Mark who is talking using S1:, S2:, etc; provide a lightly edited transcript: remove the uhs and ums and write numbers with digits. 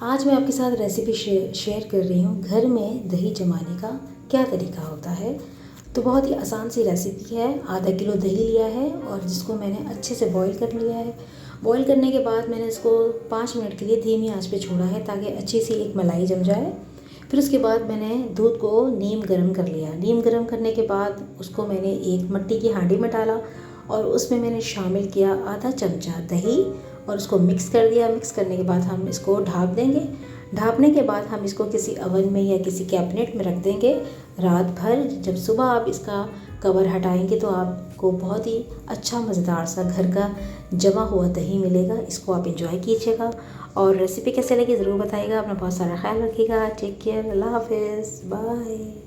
S1: आज मैं आपके साथ रेसिपी शेयर कर रही हूँ घर में दही जमाने का क्या तरीका होता है। तो बहुत ही आसान सी रेसिपी है। आधा किलो दही लिया है और जिसको मैंने अच्छे से बॉईल कर लिया है। बॉईल करने के बाद मैंने इसको 5 मिनट के लिए धीमी आंच पे छोड़ा है ताकि अच्छी सी एक मलाई जम जाए। फिर उसके बाद मैंने दूध को नीम गर्म कर लिया। नीम गर्म करने के बाद उसको मैंने एक मिट्टी की हांडी में डाला और उसमें मैंने शामिल किया आधा चमचा दही और उसको मिक्स कर दिया। मिक्स करने के बाद हम इसको ढाँप देंगे। ढाँपने के बाद हम इसको किसी ओवन में या किसी कैबिनेट में रख देंगे रात भर। जब सुबह आप इसका कवर हटाएंगे तो आपको बहुत ही अच्छा मज़ेदार सा घर का जमा हुआ दही मिलेगा। इसको आप इंजॉय कीजिएगा और रेसिपी कैसे लगी ज़रूर बताइएगा। अपना बहुत सारा ख्याल रखिएगा। Take care. अल्लाह हाफिज़। बाय।